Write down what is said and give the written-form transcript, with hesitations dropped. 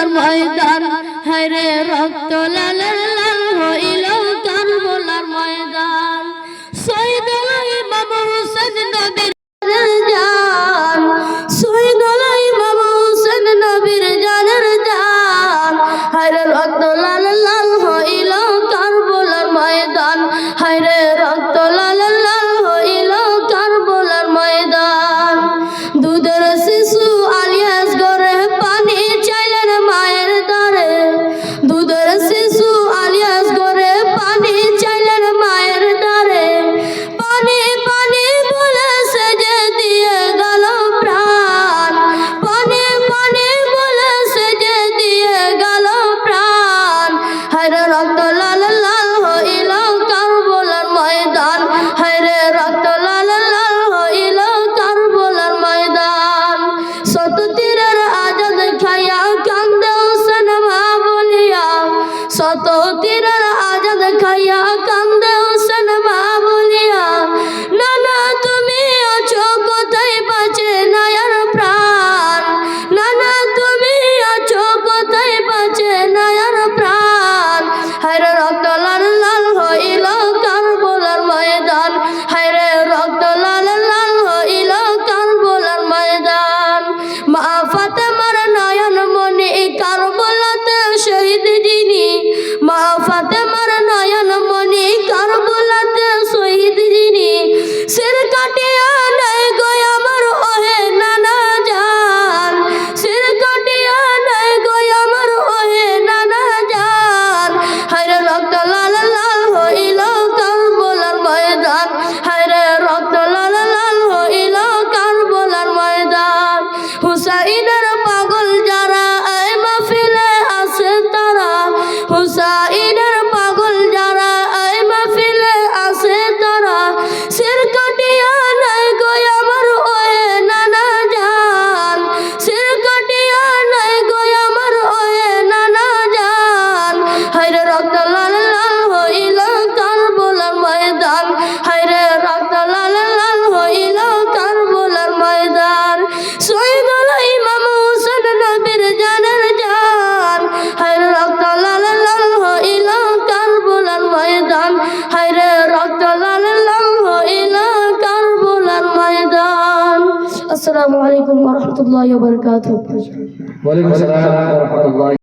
কারবলার ময়দান, হায়রে রক্ত লাল লাল হইল কারবলার ময়দান। শহীদ হলো ইমাম হোসেন নবীর জান, শহীদ হলো ইমাম হোসেন নবীর জানের জান, হায়রে রক্ত লাল লাল হইল কারবলার ময়দান, হায়রে রক্ত লাল লাল হইল কারবলার ময়দান। দুধের শিশু আলিয়াস গরে পানি চাইলেন মায়ের দ্বারে, দুধের শিশু আলিয়াস গরে পানি চাইলেন মায়ের দ্বারে, পানি পানি বলে সেজে দিয়ে গেল প্রাণ, পানি পানি বলে সেজে দিয়ে গেল প্রাণ, হায়রে রক্ত লাল লাল হইল কারবলার ময়দান, হায়রে রক্ত লাল লাল হইল কারবলার ময়দান। শত তীরের আজাদ খাইয়া কান্দে হোসেন মা বলিয়া, শত তীরের আজাদ খাইয়া কান্দে হোসেন মা বলিয়া, নানা তুমি আছো কোথায় বাঁচে নায়ার প্রাণ, নানা তুমি আছো কোথায় বাঁচে নায়ার প্রাণ, হায়রে রক্ত লাল লাল হইল কারবলার ময়দান, হায়রে রক্ত লাল লাল হইল কারবলার ময়দান। মা ফাতেমার নয়ন মনি কারবলাতে শহীদ যিনি, মা ফাতেমার নয়ন মনি কারবলাতে শহীদ যিনি, শির কাটিয়া নাই গো আমার ওহে নানা জান, শির কাটিয়া নাই গো আমার ওহে নানা জান, হায়রে রক্ত লাল লাল হইল কারবলার ময়দান, হায়রে রক্ত লাল লাল হইল কারবলার ময়দান। হুসাইনের পাগল যারা এই মাহফিলে আসে তারা, হুসাইনের পাগল যারা এই মাহফিলে আসে তারা, শির কাটিয়া নাই গো আমার ওহে নানা জান, শির কাটিয়া নাই গো আমার ওহে নানা জান, হায়রে রক্ত লাল লাল হইল কারবলার ময়দান, হায়রে রক্ত লাল লাল হইল কারবলার ময়দান। শহীদ হলো ইমাম হোসেন নবীর জানের জান, হায়রে রক্ত লাল লাল হইল কারবলার ময়দান, হায়রে রক্ত লাল লাল হইল কারবলার ময়দান। আসসালামু আলাইকুম ওয়া রাহমাতুল্লাহি ওয়া বারাকাতুহু। ওয়ালাইকুম আসসালাম ওয়া রাহমাতুল্লাহ।